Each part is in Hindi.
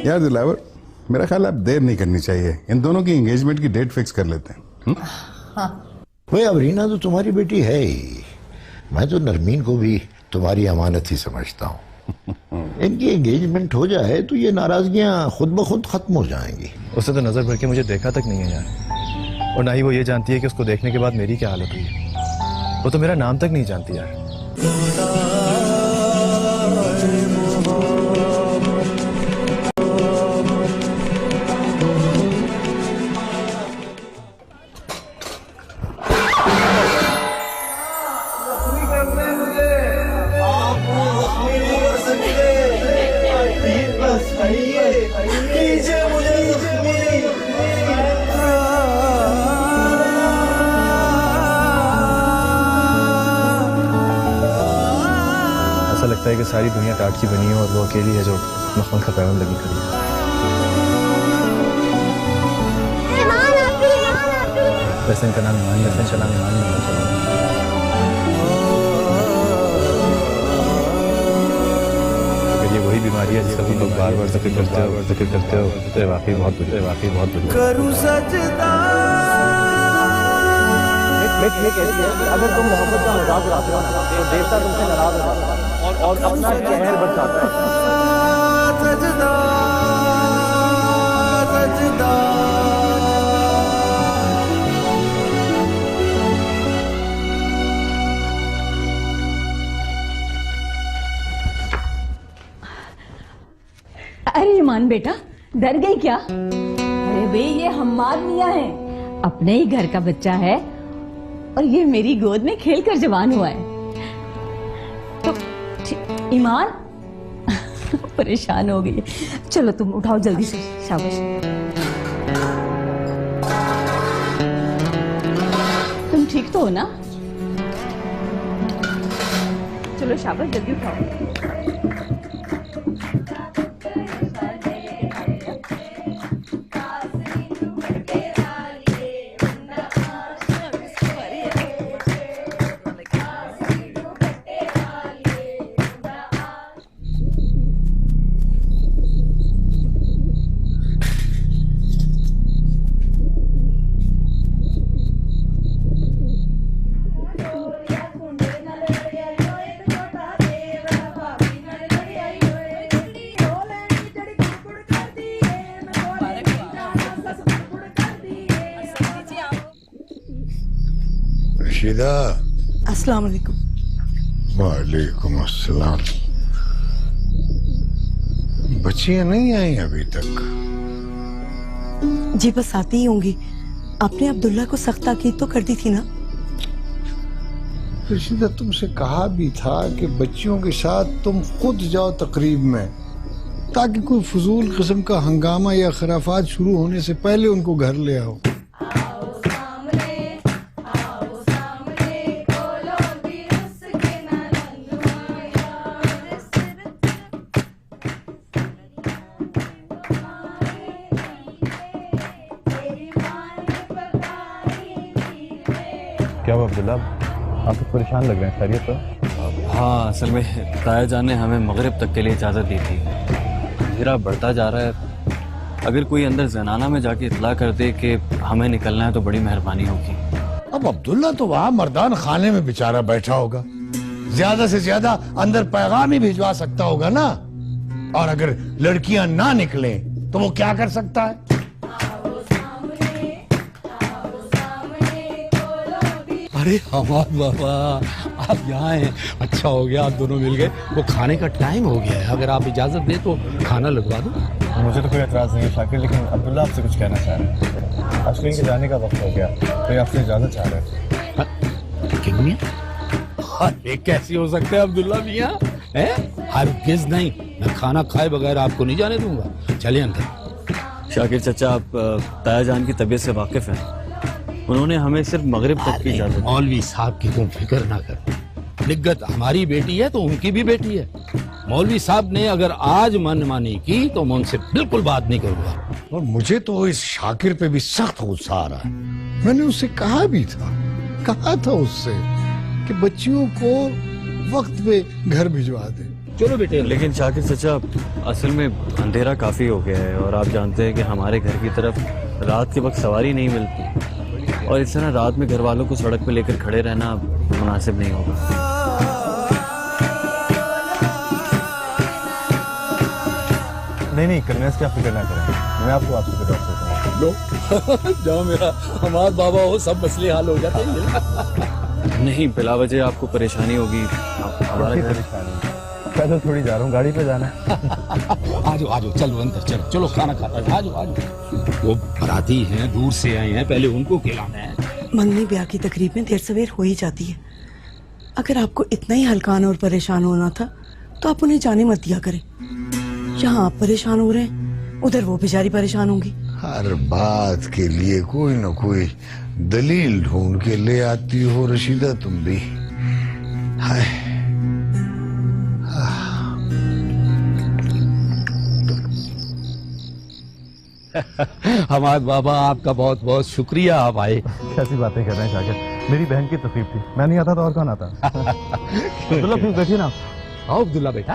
यार दिलावर, मेरा ख्याल अब देर नहीं करनी चाहिए, इन दोनों की एंगेजमेंट की डेट फिक्स कर लेते हैं। हाँ। भाई अब रीना तो तुम्हारी बेटी है ही, मैं तो नरमीन को भी तुम्हारी अमानत ही समझता हूँ। इनकी एंगेजमेंट हो जाए तो ये नाराजगियां खुद ब खुद खत्म हो जाएंगी। उसने तो नजर भर के मुझे देखा तक नहीं है यार, और ना ही वो ये जानती है कि उसको देखने के बाद मेरी क्या हालत हुई है। वो तो मेरा नाम तक नहीं जानती यार। ऐसा लगता है कि सारी दुनिया काट की बनी है और वो अकेली है जो मखमल का पैबंद लगी खड़ी है। वैसे इनका नाम ईमान है, चला ईमान नहीं होना चाहिए। अगर ये वही बीमारी है जिसका तुम लोग बार बार जिक्र करते हो तो वाकई बहुत बुरी। अगर तुम मोहब्बत का मजाक उड़ाते हो तो देवता तुमसे नाराज हो जाता है और अपना कहर बढ़ जाता है। अरे ईमान बेटा, डर गई क्या? अरे भाई ये हम्माद मियां है, अपने ही घर का बच्चा है और ये मेरी गोद में खेलकर जवान हुआ है। तो ईमान परेशान हो गई। चलो तुम उठाओ जल्दी से, शाबाश। तुम ठीक तो हो ना? चलो शाबाश, जल्दी उठाओ। रशीदा, अस्सलाम वालेकुम। वालेकुम अस्सलाम। बच्चियां नहीं आई अभी तक? जी बस आती ही होंगी। आपने अब्दुल्ला को सख्त ताकीद तो कर दी थी ना? रशीदा, तुमसे कहा भी था कि बच्चियों के साथ तुम खुद जाओ तकरीब में, ताकि कोई फजूल किस्म का हंगामा या खराफात शुरू होने से पहले उनको घर ले आओ। क्या हुआ अब्दुल्ला, आप तो परेशान लग रहे हैं, खैरियत तो? हाँ, असल में ताया जान ने हमें मगरिब तक के लिए इजाज़त दी थी। अंधेरा बढ़ता जा रहा है, अगर कोई अंदर जनाना में जाके इतला कर दे कि हमें निकलना है तो बड़ी मेहरबानी होगी। अब अब्दुल्ला तो वहाँ मर्दान खाने में बेचारा बैठा होगा, ज्यादा से ज्यादा अंदर पैगाम ही भिजवा सकता होगा ना। और अगर लड़कियां ना निकले तो वो क्या कर सकता है? अरे हमाद बाबा, आप यहाँ हैं, अच्छा हो गया आप दोनों मिल गए। वो खाने का टाइम हो गया है, अगर आप इजाजत दें तो खाना लगवा दो। मुझे तो कोई एतराज नहीं है शाकिर, लेकिन अब्दुल्ला आपसे कुछ कहना चाह रहे हैं। अश्विन के जाने का वक्त हो गया, तो ये आपसे इजाजत चाह रहे हैं। क्यों मियां? अरे कैसी हो सकते हैं अब्दुल्ला मियां? हरगिज़ नहीं, मैं खाना खाए बगैर आपको नहीं जाने दूंगा। चलिए अंदर। शाकिर चचा, आप ताया जान की तबीयत से वाकिफ हैं, उन्होंने हमें सिर्फ मगरिब तक की इजाजत। मौलवी साहब की तुम फिक्र ना कर, निगत हमारी बेटी है तो उनकी भी बेटी है। मौलवी साहब ने अगर आज मनमानी की तो मैं उनसे बिल्कुल बात नहीं करूंगा। और मुझे तो इस शाकिर पे भी सख्त गुस्सा आ रहा है। मैंने उससे कहा था उससे कि बच्चियों को वक्त पे घर भिजवा दे। चलो बेटे। लेकिन शाकिर चचा, असल में अंधेरा काफी हो गया है और आप जानते हैं कि हमारे घर की तरफ रात के वक्त सवारी नहीं मिलती, और इस तरह रात में घर वालों को सड़क पे लेकर खड़े रहना मुनासिब नहीं होगा। नहीं कन्वेंस की आप फिक्र ना करें, मैं आपको आपसे फिक्र करता हूँ। जाओ मेरा हमार बाबा हो, सब मसले हल हो जाते हैं। नहीं, बिला वजह आपको परेशानी होगी। हमारा घर पैदल थोड़ी जा रहा हूँ, गाड़ी पे जाना है। आजो चलो अंदर, चलो खाना खाता है। आजो। वो बराती हैं, दूर से आए हैं, पहले उनको खिलाना है। मंगनी ब्याह की तकरीब में देर सवेर हो ही जाती है। अगर आपको इतना ही हलकान और परेशान होना था तो आप उन्हें जाने मत दिया करें। जहाँ आप परेशान हो रहे हैं उधर वो बेचारी परेशान होंगी। हर बात के लिए कोई न कोई दलील ढूंढ के ले आती हो रशीदा, तुम भी। हाय, हमारे बाबा आपका बहुत बहुत शुक्रिया, आप आए। कैसी बातें कर रहे हैं शाकिर, मेरी बहन की तकलीफ थी, मैं नहीं आता तो और कौन आता। अब्दुल्ला प्लीज बैठिए ना। आओ अब्दुल्ला बेटा,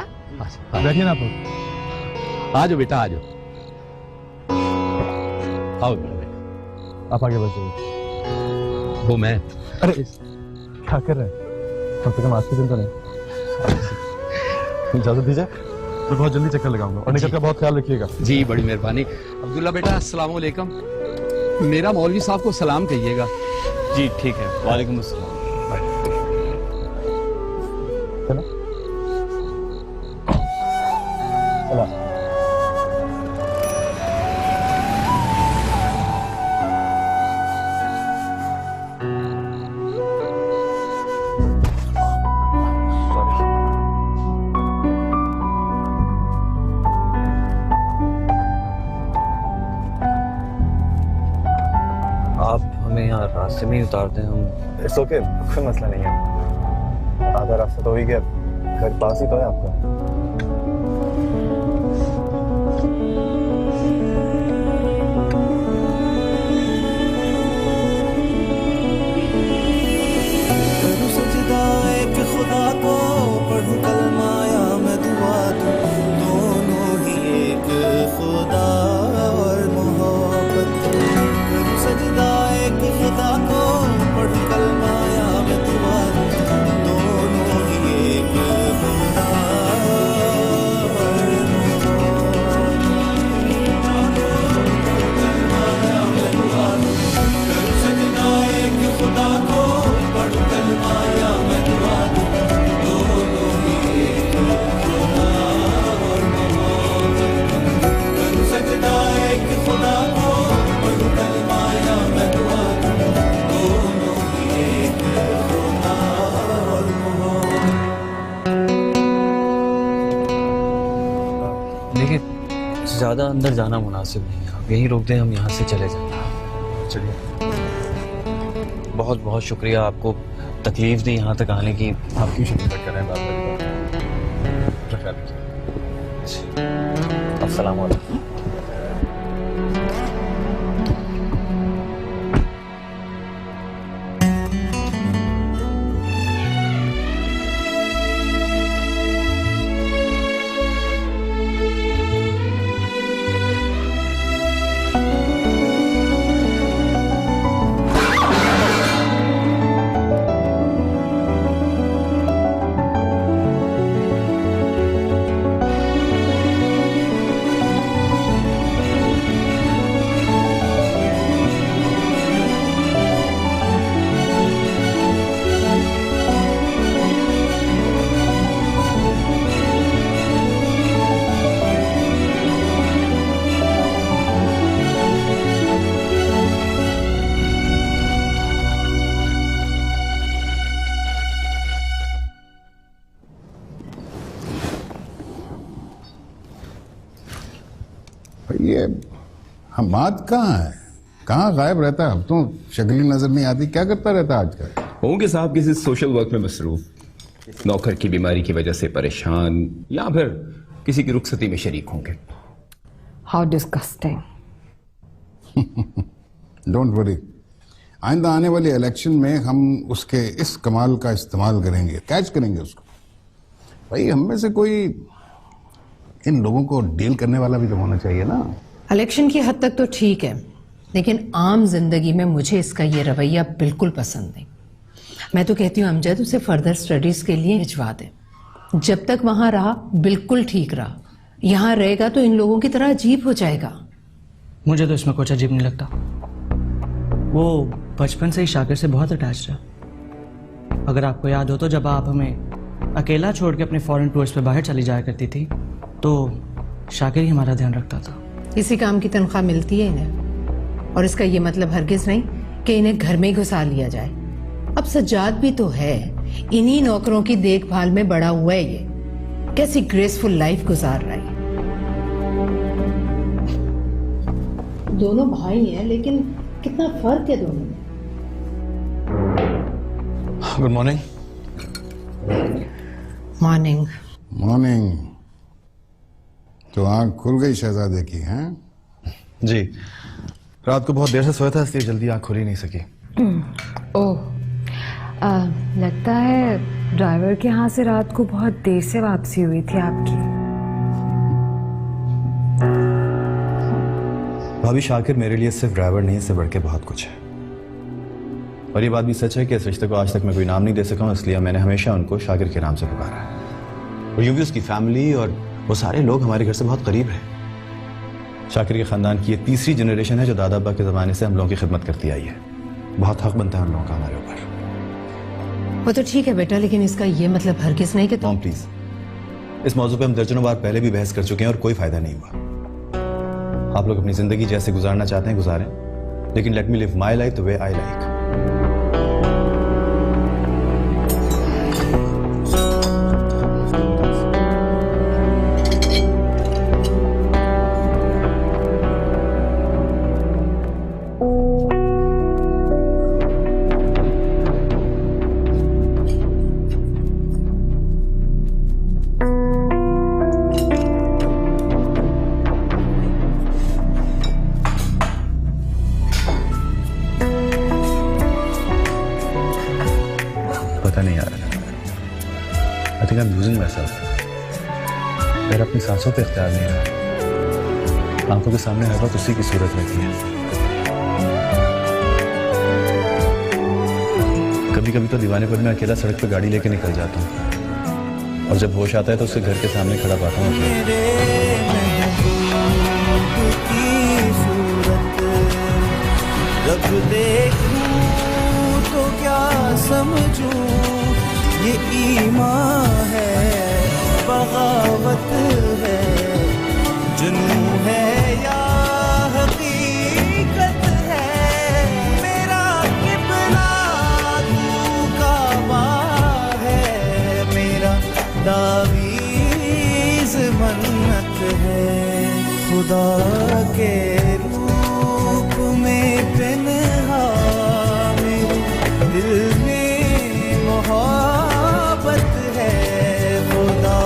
बैठिए ना आप। आजो बेटा आजो। आओ बेटा, आप आगे बढ़ जाइए। वो मैं। अरे क्या कर रहे हैं, कम से कम आज के दिन तो नहीं। इजाजत दीजिए, मैं बहुत जल्दी चक्कर लगाऊंगा और निकल का बहुत ख्याल रखिएगा। जी बड़ी मेहरबानी। अब्दुल्ला बेटा अस्सलाम वालेकुम, मेरा मौलवी साहब को सलाम कहिएगा। जी ठीक है, वालेकुम अस्सलाम। चलो चलो। आप हमें यहाँ रास्ते में ही उतार दें, हम। इट्स ओके, कोई मसला नहीं है। आधा रास्ता तो हो ही गया, घर पास ही तो है आपका। खुदा को पढ़ूं कलमा या मैं दुआ दूं, दोनों ही एक खुदा और मोहब्बत। करूं सजदा एक खुदा को पढ़ूं कलमा या मैं दुआ दूं, दोनों ही एक खुदा और मोहब्बत। करूं सजदा एक खुदा को पढ़ूं कलमा या मैं दुआ दूं, दोनों ही एक खुदा और मोहब्बत। करूं सजदा एक खुदा को पढ़ूं कलमा या मैं दुआ दूं, दोनों ही एक खुदा और मोहब्बत। देखिए, ज्यादा अंदर जाना मुनासिब नहीं है, आप यहीं रोक दें, हम यहाँ से चले जाएंगे। चलिए। बहुत बहुत शुक्रिया आपको तकलीफ दी यहाँ तक आने की। आप क्यों शिकायत कर रहे हैं, बात करिए। ख्याल रखिए। अस्सलाम वालेकुम। ये हमाद कहाँ है, कहाँ गायब रहता है? अब तो शक्ल नजर नहीं आती, क्या करता रहता है आजकल? होंगे साहब किसी सोशल वर्क में मसरूफ। नौकर की बीमारी की वजह से परेशान या फिर किसी की रुखसती में शरीक होंगे। How disgusting. डोंट वरी, आइंदा आने वाली इलेक्शन में हम उसके इस कमाल का इस्तेमाल करेंगे, कैच करेंगे उसको। भाई हम में से कोई इन लोगों को डील करने वाला भी तो होना चाहिए ना। इलेक्शन की हद तक तो ठीक है, लेकिन आम जिंदगी में मुझे इसका ये रवैया बिल्कुल पसंद नहीं। मैं तो कहती हूँ अमजद उसे फर्दर स्टडीज के लिए भिजवा दे। जब तक वहां रहा बिल्कुल ठीक रहा, यहाँ रहेगा तो इन लोगों की तरह अजीब हो जाएगा। मुझे तो इसमें कुछ अजीब नहीं लगता। वो बचपन से ही शाकिर से बहुत अटैच्ड है। अगर आपको याद हो तो जब आप हमें अकेला छोड़ के अपने फॉरेन टूर्स पे बाहर चली जाया करती थी तो शाकिर ही हमारा ध्यान रखता था। इसी काम की तनख्वाह मिलती है इन्हें, और इसका ये मतलब हरगिज नहीं कि इन्हें घर में ही घुसा लिया जाए। अब सज्जाद भी तो है, इन्हीं नौकरों की देखभाल में बड़ा हुआ है। ये कैसी ग्रेसफुल लाइफ गुजार रहा है। दोनों भाई हैं लेकिन कितना फर्क है दोनों में। Good morning. मॉर्निंग। मॉर्निंग। तो आंख खुल गई शहजादे की, हैं? जी, रात को बहुत देर से सोया था इसलिए जल्दी आंख खुल ही नहीं सकी। ओह, लगता है ड्राइवर के यहाँ से रात को बहुत देर से वापसी हुई थी आपकी। भाभी, शाकिर मेरे लिए सिर्फ ड्राइवर नहीं, इससे बढ़ के बहुत कुछ है। और ये बात भी सच है कि इस रिश्ते को आज तक मैं कोई नाम नहीं दे सका हूं, इसलिए मैंने हमेशा उनको शाकिर के नाम से पुकारा है। और यूं भी उसकी फैमिली और वो सारे लोग हमारे घर से बहुत करीब हैं। शाकिर के खानदान की ये तीसरी जनरेशन है जो दादा अब्बा के ज़माने से हम लोगों की खिदमत करती आई है। बहुत हक बनता है हम लोगों का हमारे ऊपर। वो तो ठीक है बेटा, लेकिन इसका ये मतलब हरगिज नहीं कि मॉम प्लीज, इस मौजू पे हम दर्जनों बार पहले भी बहस कर चुके हैं और कोई फायदा नहीं हुआ। आप लोग अपनी जिंदगी जैसे गुजारना चाहते हैं गुजारें, लेकिन let me live my life the way I like. मेरा अपनी सांसों पे इख्तियार नहीं रहा। आंखों के सामने हर वक्त उसी की सूरत रहती है। कभी कभी तो दीवाने पर मैं अकेला सड़क पे गाड़ी लेके निकल जाता हूँ, और जब होश आता है तो उसके घर के सामने खड़ा पाता हूँ। जब देखूं तो क्या समझूं, ये ईमान है, बगावत है, जुनून है या हकीकत है। मेरा किबला तू काबा है, मेरा तावीज़ मन्नत है। खुदा के रूप में पिन्हा मेरे दिल में मोहब्बत है। खुदा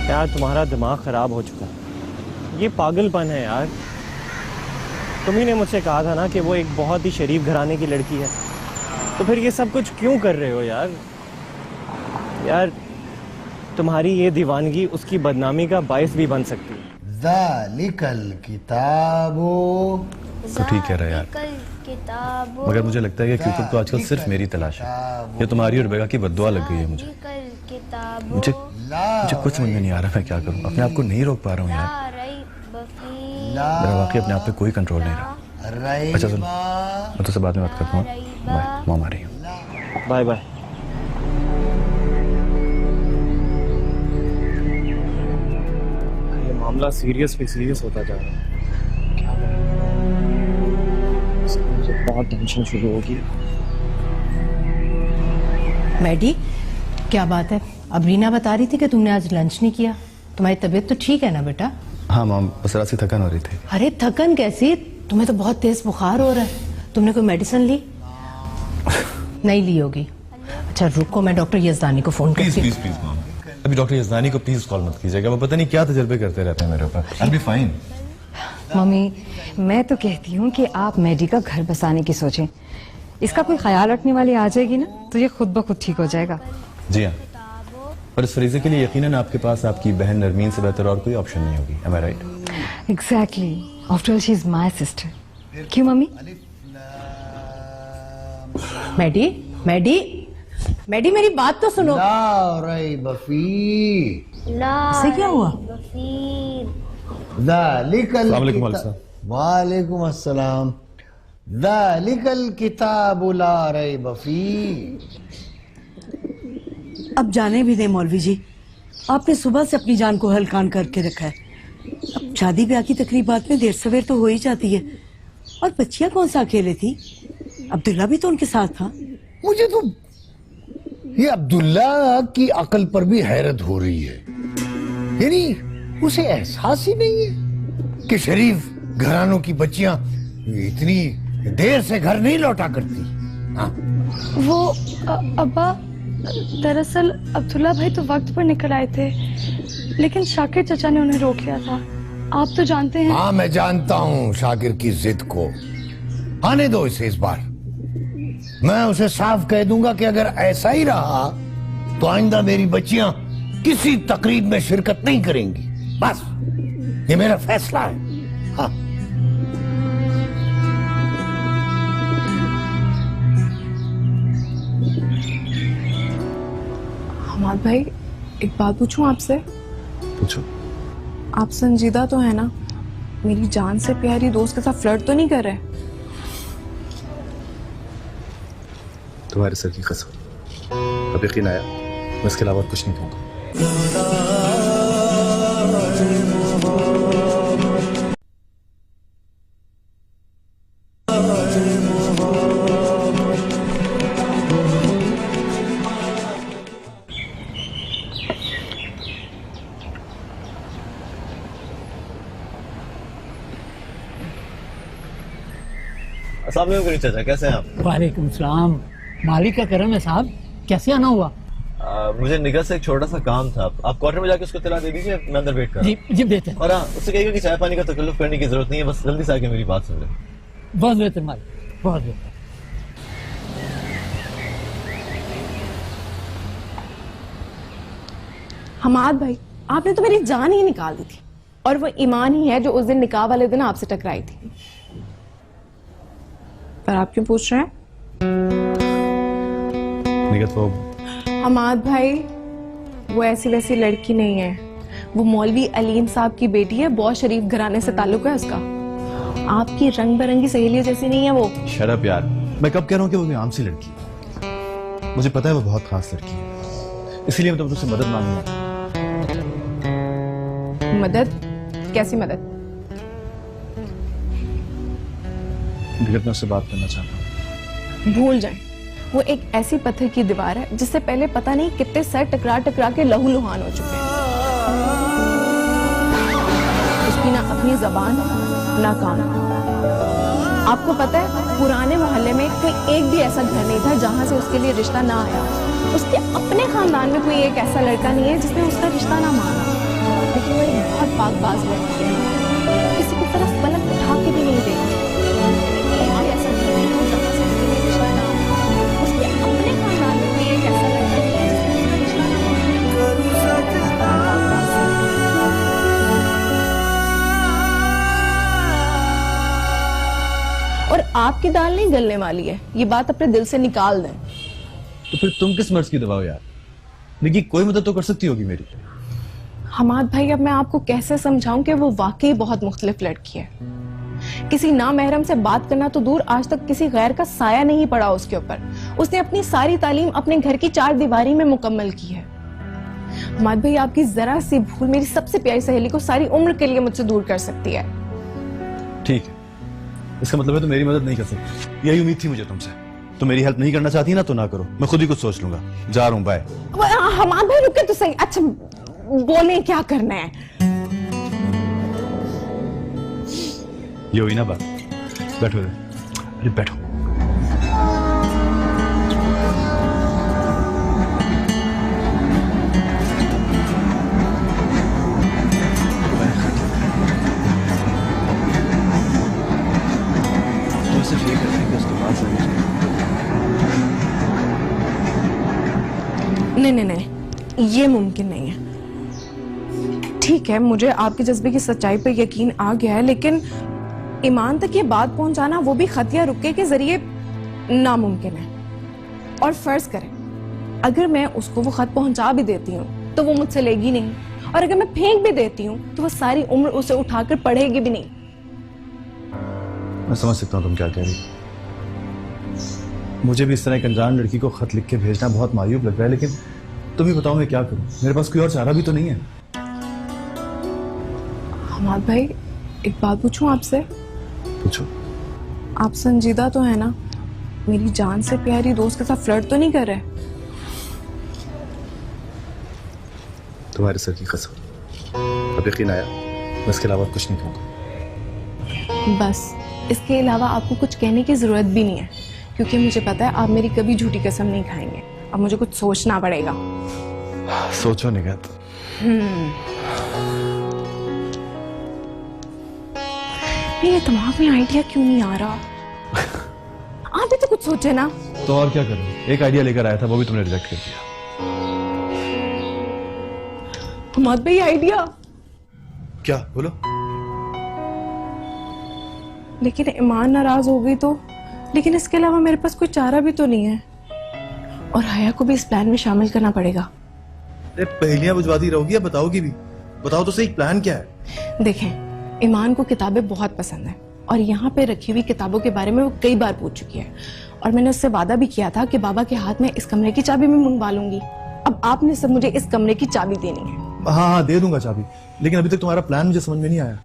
यार, तुम्हारा दिमाग खराब हो चुका। ये पागलपन है यार। तुम्ही ने मुझसे कहा था ना कि वो एक बहुत ही शरीफ घराने की लड़की है, तो फिर ये सब कुछ क्यों कर रहे हो यार? यार, तुम्हारी ये दीवानगी उसकी बदनामी का बायस भी बन सकती है। ज़ालिकल किताबो। तो ठीक कह रहा है यार, मगर मुझे लगता है कि क्यूपिड को आजकल सिर्फ मेरी तलाश है। ये तुम्हारी और बेगा की बद्दुआ लग गई है मुझे। मुझे कुछ समझ में नहीं आ रहा मैं क्या करूं। अपने आप को नहीं रोक पा रहा हूं यार। मेरा वाकई अपने आप पे कोई कंट्रोल नहीं रहा। अच्छा सुनो, मैं तुझसे बाद में बात करता हूँ। बाय, मॉम आ रही है। Bye bye. ये मामला सीरियस पे सीरियस होता जा रहा है। क्या करें? इसकी मुझे बहुत टेंशन शुरू होगी। मैडी, क्या बात है? अब रीना बता रही थी कि तुमने आज लंच नहीं किया। तुम्हारी तबीयत तो ठीक है ना बेटा? हाँ मॉम, बस रात से थकान हो रही थी। अरे थकन कैसी? तुम्हें तो बहुत तेज बुखार हो रहा है। तुमने कोई मेडिसिन ली? नहीं ली होगी। अच्छा रुको, मैं डॉक्टर यजदानी को फोन करती हूँ। प्लीज मॉम, अभी डॉक्टर यजदानी को प्लीज कॉल मत कीजिएगा। वो पता नहीं क्या तजर्बे करते रहते हैं मेरे ऊपर। आई बी फाइन। मम्मी, मैं तो कहती हूँ कि आप मैडी का घर बसाने की सोचें। इसका कोई ख्याल रखने वाली आ जाएगी ना तो ये खुद ब खुद ठीक हो जाएगा। जी हाँ, पर इस फरीजे के लिए यकीनन आपके पास आपकी बहन नरमीन से बेहतर और कोई ऑप्शन नहीं होगी। Am I right? Exactly. After all, she is my sister. क्यों मम्मी? मैडी, मैडी, मैडी मेरी बात तो सुनो। ला रही बफी। इससे क्या हुआ? वालेकुम अस्सलाम। ज़ालिकल किताबु ला रैब फीह। अब जाने भी दे मौलवी जी, आपने सुबह से अपनी जान को हलकान करके रखा है। अब शादी ब्याह की तकरीबात में देर सवेर तो हो ही जाती है। और बच्चियां कौन सा अकेले थी? अब्दुल्ला भी तो उनके साथ था। मुझे तो ये अब्दुल्ला की अकल पर भी हैरत हो रही है। यानी उसे एहसास ही नहीं है कि शरीफ घरानों की बच्चियां इतनी देर से घर नहीं लौटा करती। हाँ? वो अब्बा, दरअसल अब्दुल्ला भाई तो वक्त पर निकल आए थे, लेकिन शाकिर चचा ने उन्हें रोक लिया था। आप तो जानते हैं। हाँ मैं जानता हूँ शाकिर की जिद को। आने दो इसे इस बार। मैं उसे साफ कह दूंगा कि अगर ऐसा ही रहा तो आइंदा मेरी बच्चियां किसी तकरीब में शिरकत नहीं करेंगी। बस ये मेरा फैसला है। हाँ। हमाद भाई, एक बात पूछूं आपसे? पूछो। आप संजीदा तो है ना? मेरी जान से प्यारी दोस्त के साथ फ्लर्ट तो नहीं कर रहे? तुम्हारे सर की कसम, अब यकीन आया। मैं इसके अलावा कुछ नहीं कहूँगा। अस्सलाम वालेकुम चाचा, कैसे हैं आप? वालेकुम सलाम। मालिक का करम है साहब। कैसे आना हुआ? मुझे निगाह से एक छोटा सा काम था। आप क्वार्टर में जाके उसको इत्तला दे दीजिए, मैं अंदर वेट कर रहा हूं। जी बेहतर। और हाँ, उससे कहिएगा कि चाय पानी का तकल्लुफ करने की जरूरत नहीं है, बस जल्दी से आके मेरी बात सुन ले। बहुत बेहतर मालिक, बहुत बेहतर। हमाद भाई, आपने तो मेरी जान ही निकाल दी थी। और वो ईमान ही है जो उस दिन निकाह वाले दिन आपसे टकराई थी। पर आप क्यों पूछ रहे हैं? निगत वो हमाद भाई, वो ऐसी वैसी लड़की नहीं है। वो मौलवी अलीम साहब की बेटी है। बहुत शरीफ घराने से ताल्लुक है उसका। आपकी रंग बिरंगी सहेलियों जैसी नहीं है वो। शराब यार, मैं कब कह रहा हूँ कि वो कोई आम सी लड़की है। मुझे पता है वो बहुत खास लड़की है, इसीलिए मैं तुमसे मदद मांगूंगा। मदद? कैसी मदद? निगत, मैं उससे बात करना चाहता हूँ। भूल जाएं। वो एक ऐसी पत्थर की दीवार है जिससे पहले पता नहीं कितने सर टकरा टकरा के लहूलुहान हो चुके हैं। उसकी ना अपनी जबान ना कान। आपको पता है, पुराने मोहल्ले में कोई एक भी ऐसा घर नहीं था जहां से उसके लिए रिश्ता ना आया। उसके अपने खानदान में कोई एक ऐसा लड़का नहीं है जिसने उसका रिश्ता ना माना। लेकिन वो एक बहुत पाकबाज लड़की है। किसी की तरफ पलक उठा के भी नहीं देखती। और आपकी दाल नहीं गलने वाली है, ये बात अपने दिल से निकाल दें। तो फिर तुम किस मर्ज की दबाओ यार? निकी, कोई मदद तो कर सकती होगी मेरी। हमाद भाई, अब मैं आपको कैसे समझाऊं कि वो वाकई बहुत मुख्तलिफ लड़की है। किसी नामहरम से बात करना तो दूर, आज तक किसी गैर का साया नहीं पड़ा उसके ऊपर। उसने अपनी सारी तालीम अपने घर की 4 दीवारी में मुकम्मल की है। हमाद भाई, आपकी जरा सी भूल मेरी सबसे प्यारी सहेली को सारी उम्र के लिए मुझसे दूर कर सकती है। ठीक है, इसका मतलब है तो मेरी मदद नहीं कर सकती। यही उम्मीद थी मुझे तुमसे। तो मेरी हेल्प नहीं करना चाहती ना तो ना करो, मैं खुद ही कुछ सोच लूंगा। जा रहा हूँ, बाय। हमाद भाई रुके तो सही। अच्छा बोले क्या करना है? ये हुई ना बात। बैठो, अरे बैठो। तो सिर्फ ये करते हैं कि उसके पास नहीं, ये मुमकिन नहीं है। ठीक है, मुझे आपके जज्बे की सच्चाई पर यकीन आ गया है, लेकिन ईमान तक ये बात पहुंचाना, वो भी खत या रुके के जरिए, नामुमकिन है। और फर्ज करें अगर मैं उसको वो खत पहुंचा भी देती हूँ तो वो मुझसे लेगी नहीं, और अगर मैं फेंक भी देती हूँ तो वो सारी उम्र उसे उठाकर पढ़ेगी भी नहीं। मैं समझ सकता हूँ तुम क्या कह रही हो। मुझे भी इस तरह एक अनजान लड़की को खत लिख के भेजना बहुत मायूब लग रहा है, लेकिन तुम ही बताओ मैं क्या करूं। मेरे पास कोई और चारा भी तो नहीं है। हमाद भाई, एक बात पूछूं आपसे? पूछो। आप संजीदा तो है ना? मेरी जान से प्यारी दोस्त के साथ फ्लर्ट तो नहीं कर रहे? तुम्हारे सर की कसम, अब यकीन आया। मैं इसके अलावा कुछ नहीं कहूँगा। बस इसके अलावा आपको कुछ कहने की जरूरत भी नहीं है, क्योंकि मुझे पता है आप मेरी कभी झूठी कसम नहीं खाएंगे। अब मुझे कुछ सोचना पड़ेगा। सोचो निगत। मेरे दिमाग में आइडिया क्यों नहीं आ रहा? आप भी तो कुछ सोचे ना। तो और क्या करूं? एक आइडिया लेकर आया था, वो भी तुमने रिजेक्ट कर दिया। मत भाई, आइडिया क्या? बोलो। लेकिन ईमान नाराज हो गई तो? लेकिन इसके अलावा मेरे पास कोई चारा भी तो नहीं है, और हया को भी इस प्लान में शामिल करना पड़ेगा। पहेलियां बुझवाती रहोगी या बताओगी भी? बताओ तो सही, प्लान क्या है? देखें, ईमान को किताबें बहुत पसंद है, और यहाँ पे रखी हुई किताबों के बारे में वो कई बार पूछ चुकी है, और मैंने उससे वादा भी किया था कि बाबा के हाथ में इस कमरे की चाबी मैं मंगवा लूंगी। अब आपने सब मुझे इस कमरे की चाबी देनी है। हाँ, दे दूंगा चाबी, लेकिन अभी तक तुम्हारा प्लान मुझे समझ में नहीं आया।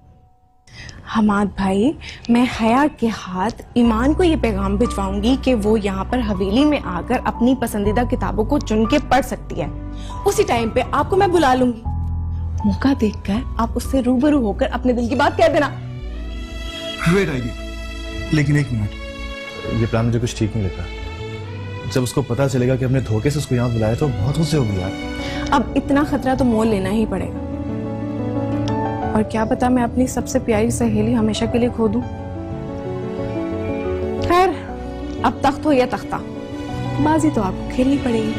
हमाद भाई, मैं हया के हाथ ईमान को ये पैगाम भिजवाऊंगी कि वो यहाँ पर हवेली में आकर अपनी पसंदीदा किताबों को चुन के पढ़ सकती है। उसी टाइम पे आपको मैं बुला लूंगी। मौका देखकर आप उससे रूबरू होकर अपने दिल की बात कह देना। ग्रेट आइडिया, लेकिन एक मिनट, ये प्लान मुझे कुछ ठीक नहीं लग रहा। जब उसको पता चलेगा कि हमने धोखे से उसको यहाँ बुलाया तो बहुत गुस्से होगी यार। अब इतना खतरा तो मोल लेना ही पड़ेगा, और क्या पता मैं अपनी सबसे प्यारी सहेली हमेशा के लिए खो दूं। खैर, अब तख्त हो या तख्ता, बाजी तो आपको खेलनी पड़ेगी।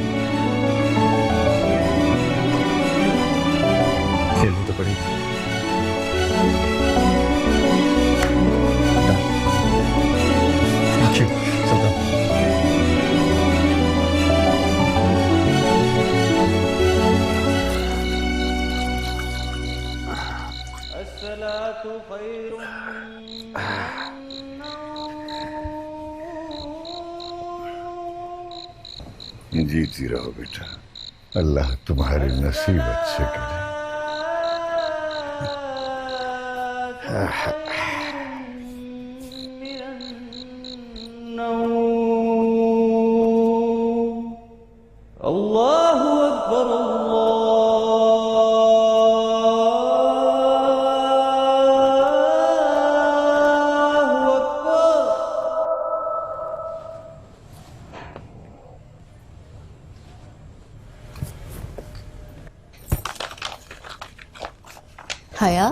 खेलनी तो पड़ेगी। जीती रहो बेटा, अल्लाह तुम्हारे नसीब अच्छे करे। अल्लाहु अकबर, हया,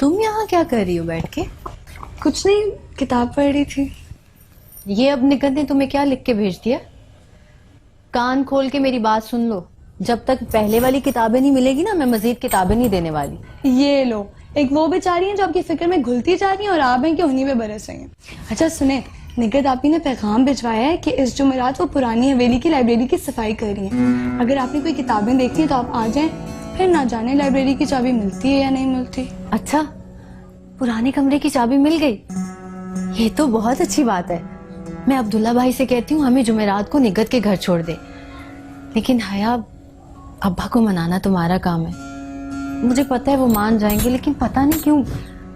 तुम यहाँ क्या कर रही हो बैठ के? कुछ नहीं, किताब पढ़ रही थी। ये अब निगत ने तुम्हें क्या लिख के भेज दिया? कान खोल के मेरी बात सुन लो, जब तक पहले वाली किताबें नहीं मिलेगी ना, मैं मजीद किताबें नहीं देने वाली। ये लो, एक वो बेचारी हैं जो आपकी फिक्र में घुलती जा रही हैं, और आप हैं कि उन्हीं में बरस रही हैं। अच्छा सुने, निगत आपी ने पैगाम भिजवाया है कि इस जुमेरात वो पुरानी हवेली की लाइब्रेरी की सफाई कर रही हैं। अगर आपने कोई किताबें देखी तो आप आ जाएं, फिर ना जाने लाइब्रेरी की चाबी मिलती है या नहीं मिलती। अच्छा, पुराने कमरे की चाबी मिल गई। ये तो बहुत अच्छी बात है। मैं अब्दुल्ला भाई से कहती हूँ हमें जुमेरात को निगत के घर छोड़ दे। लेकिन हया, अब्बा को मनाना तुम्हारा काम है। मुझे पता है वो मान जाएंगे, लेकिन पता नहीं क्यों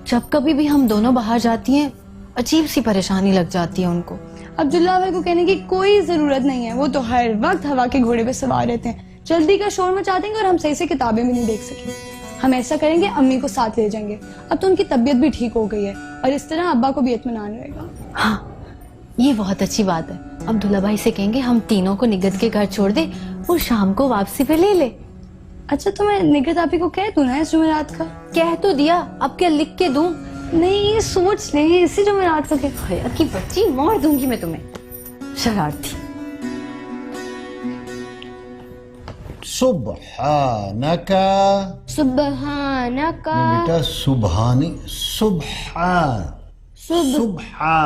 जब कभी भी हम दोनों बाहर जाती हैं अजीब सी परेशानी लग जाती है उनको। अब्दुल्ला भाई को कहने की कोई जरूरत नहीं है, वो तो हर वक्त हवा के घोड़े पे सवार रहते हैं। जल्दी का शोर मचा देंगे और हम सही से किताबें भी नहीं देख सकेंगे। हम ऐसा करेंगे, अम्मी को साथ ले जाएंगे। अब तो उनकी तबीयत भी ठीक हो गई है और इस तरह अब्बा को भी इत्मीनान रहेगा। हाँ, ये बहुत अच्छी बात है। अब्दुल्ला भाई से कहेंगे हम तीनों को निगत के घर छोड़ दे और शाम को वापसी पे ले ले। अच्छा, तो मैं निगत आपी को कह दूं ना इस जुमेरात का? कह तो दिया, अब क्या लिख के दूं? नहीं, सोच ले, इसी जुमेरात का कह। हया की बच्ची, मार दूंगी मैं तुम्हें, शरारती। सुबहानका। सुबहानका। बेटा सुबहानी, सुबहान, सुबहा,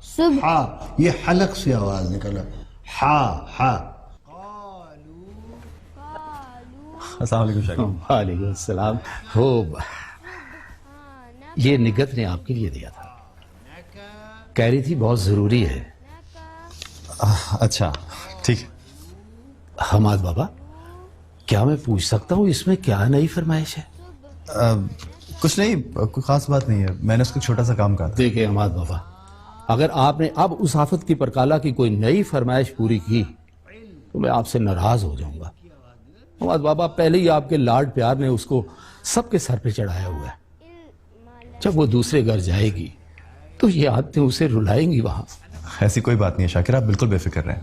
सुबहा, ये हलक से आवाज निकला। हा हा। अस्सलाम वालेकुम शाकिर। वालेकुम सलाम। हो, ये निगत ने आपके लिए दिया था, कह रही थी बहुत जरूरी है। अच्छा ठीक है। हमाद बाबा, क्या मैं पूछ सकता हूँ इसमें क्या नई फरमाइश है? कुछ नहीं, कोई खास बात नहीं है। मैंने उसको छोटा सा काम कहा था। देखिए हमाद बाबा, अगर आपने अब उस आफत की परकाला की कोई नई फरमाइश पूरी की तो मैं आपसे नाराज हो जाऊंगा। हमाद बाबा, पहले ही आपके लाड प्यार ने उसको सबके सर पे चढ़ाया हुआ है। जब वो दूसरे घर जाएगी तो ये आदतें उसे रुलाएंगी वहां। ऐसी कोई बात नहीं है शाकिर, आप बिल्कुल बेफिक्र रहें।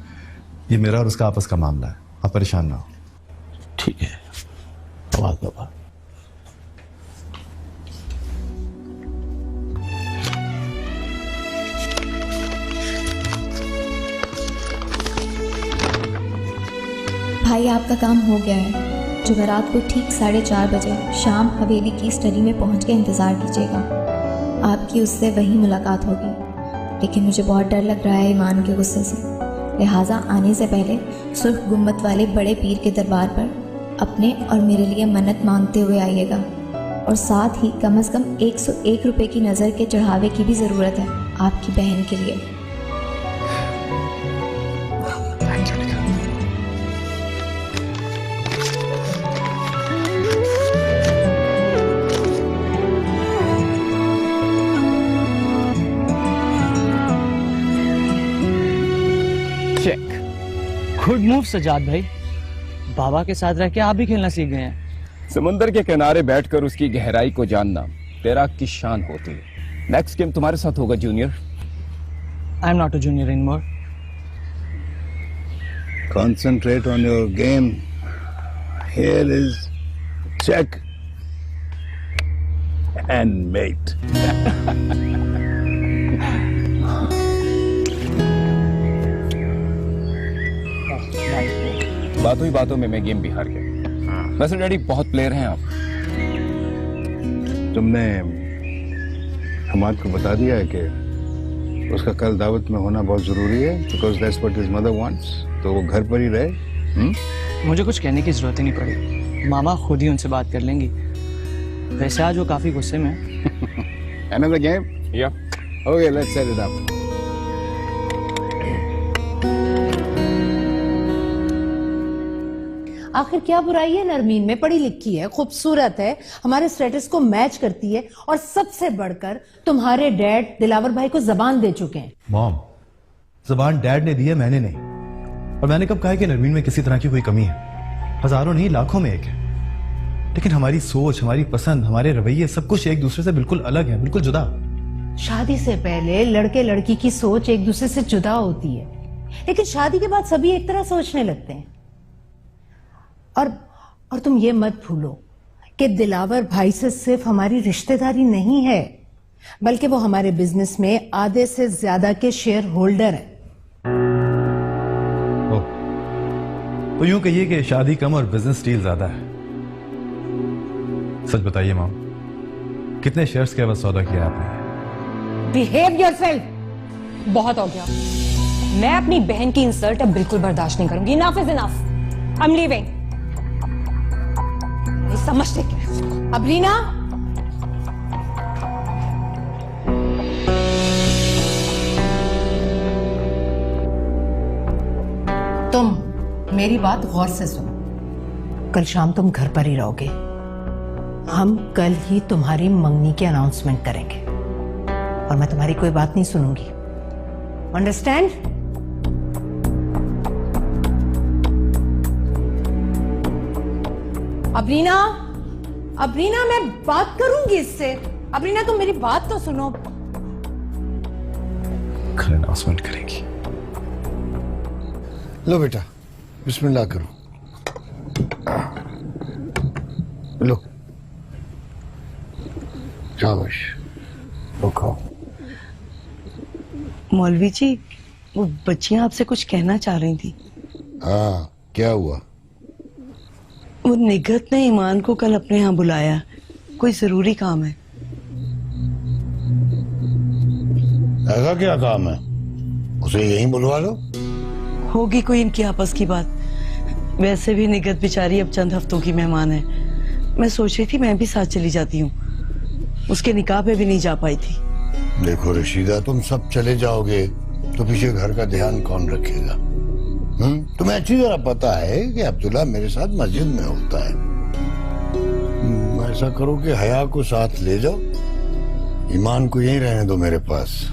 ये मेरा और उसका आपस का मामला है, आप परेशान ना हो। ठीक है हमाद बाबा। भाई, आपका काम हो गया है। जुमेरात को ठीक 4:30 बजे शाम हवेली की स्टडी में पहुंच के इंतज़ार कीजिएगा। आपकी उससे वहीं मुलाकात होगी, लेकिन मुझे बहुत डर लग रहा है ईमान के गुस्से से। लिहाजा आने से पहले सुर्ख गुम्बद वाले बड़े पीर के दरबार पर अपने और मेरे लिए मन्नत मांगते हुए आइएगा। और साथ ही कम से कम 101 रुपये की नज़र के चढ़ावे की भी ज़रूरत है आपकी बहन के लिए। गुड मूव सजाद भाई, बाबा के साथ रह के आप भी खेलना सीख गए हैं। समंदर के किनारे बैठकर उसकी गहराई को जानना तैराक की शान होती है। नेक्स्ट गेम तुम्हारे साथ होगा junior. I am not a junior anymore. Concentrate on your game. Here is check and mate. बातों ही बातों में मैं गेम भी हार गया। वैसे डैडी बहुत प्लेयर हैं आप। तुमने हमाद को बता दिया है कि उसका कल दावत में होना बहुत जरूरी है, because that's what his mother wants. तो वो घर पर ही रहे। मुझे कुछ कहने की जरूरत ही नहीं पड़ी, मामा खुद ही उनसे बात कर लेंगी। वैसे आज वो काफी गुस्से में है। Another game? Yeah. Okay, let's set it up. आखिर क्या बुराई है नरमीन में? पढ़ी लिखी है, खूबसूरत है, हमारे स्टेटस को मैच करती है और सबसे बढ़कर तुम्हारे डैड दिलावर भाई को जबान दे चुके हैं। मॉम, जबान डैड ने दी है, मैंने नहीं। और मैंने कब कहा है कि नरमीन में किसी तरह की कोई कमी है? हजारों नहीं, लाखों में एक है। लेकिन हमारी सोच, हमारी पसंद, हमारे रवैये सब कुछ एक दूसरे से बिल्कुल अलग है, बिल्कुल जुदा। शादी से पहले लड़के लड़की की सोच एक दूसरे से जुदा होती है, लेकिन शादी के बाद सभी एक तरह सोचने लगते हैं। और तुम ये मत भूलो कि दिलावर भाई से सिर्फ हमारी रिश्तेदारी नहीं है, बल्कि वो हमारे बिजनेस में आधे से ज्यादा के शेयर होल्डर है। तो यूं कहिए कि शादी कम और बिजनेस डील ज्यादा है। सच बताइए मॉम, कितने शेयर्स के बाद सौदा किया आपने? Behave yourself. बहुत हो गया। मैं अपनी बहन की इंसल्ट अब बिल्कुल बर्दाश्त नहीं करूंगी। Enough is enough. I am leaving. समझते क्या? अब रीना, तुम मेरी बात गौर से सुनो। कल शाम तुम घर पर ही रहोगे। हम कल ही तुम्हारी मंगनी की अनाउंसमेंट करेंगे और मैं तुम्हारी कोई बात नहीं सुनूंगी। अंडरस्टैंड? अबरीना, अबरीना, मैं बात करूंगी इससे। अबरीना, तुम मेरी बात तो सुनो। कल अनाउंसमेंट करेंगी। लो बेटा, बिस्मिल्लाह करो। लो, शाबाश, लो खाओ। मौलवी जी, वो बच्चियां आपसे कुछ कहना चाह रही थी। हाँ, क्या हुआ? वो निगहत ने ईमान को कल अपने यहाँ बुलाया, कोई जरूरी काम है। ऐसा क्या काम है? उसे यहीं बुलवा लो। होगी कोई इनकी आपस की बात। वैसे भी निगहत बेचारी अब चंद हफ्तों की मेहमान है। मैं सोच रही थी मैं भी साथ चली जाती हूँ। उसके निकाह पे भी नहीं जा पाई थी। देखो रशीदा, तुम सब चले जाओगे तो पीछे घर का ध्यान कौन रखेगा? तुम्हें अच्छी तरह पता है कि अब्दुल्ला मेरे साथ मस्जिद में होता है। ऐसा करो कि हया को साथ ले जाओ, ईमान को यहीं रहने दो मेरे पास।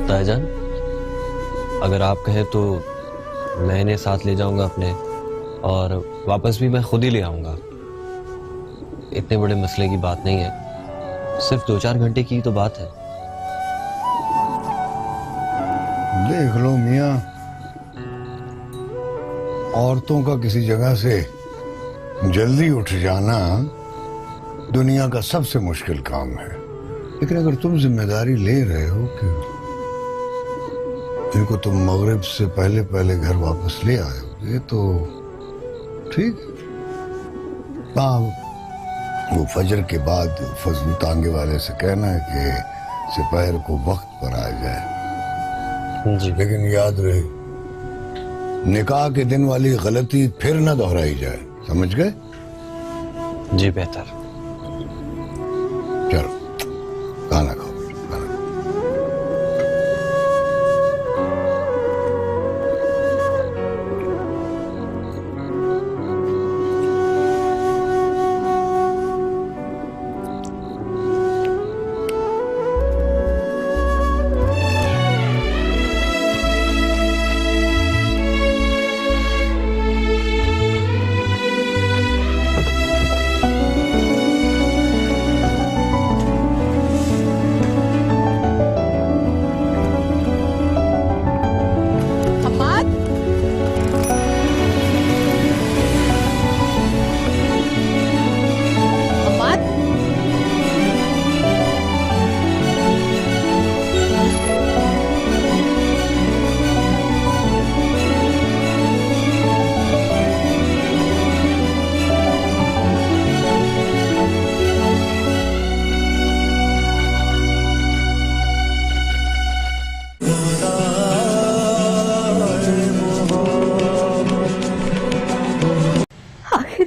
ताईजान, अगर आप कहें तो मैं इन्हें साथ ले जाऊंगा अपने, और वापस भी मैं खुद ही ले आऊंगा। इतने बड़े मसले की बात नहीं है, सिर्फ 2-4 घंटे की तो बात है। देख लो मियां, औरतों का किसी जगह से जल्दी उठ जाना दुनिया का सबसे मुश्किल काम है। लेकिन अगर तुम जिम्मेदारी ले रहे हो कि इनको तुम मगरिब से पहले पहले घर वापस ले आए, ये तो ठीक। हाँ, वो फजर के बाद फजल तांगे वाले से कहना है कि सिपहर को वक्त पर आ जाए जी। लेकिन याद रहे, निकाह के दिन वाली गलती फिर न दोहराई जाए, समझ गए? जी बेहतर। चलो खाना खाओ।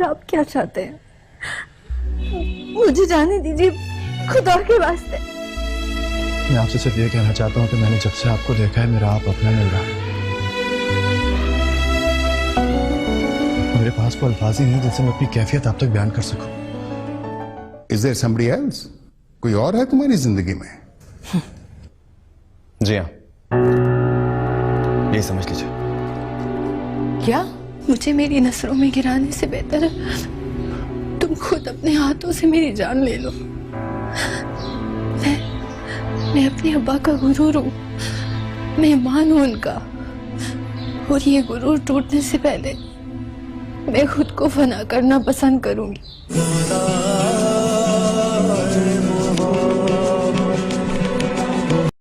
आप क्या चाहते हैं? मुझे जाने दीजिए, खुदा के वास्ते। मैं आपसे सिर्फ ये कहना चाहता हूँ कि मैंने जब से आपको देखा है मेरा आप अपना मिल रहा है। मेरे पास वो अल्फाज ही नहीं जिससे मैं अपनी कैफियत आप तक बयान कर सकूं। Is there somebody else? कोई और है तुम्हारी जिंदगी में? जी हाँ, ये समझ लीजिए। क्या? मुझे मेरी नजरों में गिराने से बेहतर है तुम खुद अपने हाथों से मेरी जान ले लो। मैं अपने अब्बा का गुरूर हूँ, मेहमान हूँ उनका, और ये गुरूर टूटने से पहले मैं खुद को फना करना पसंद करूंगी।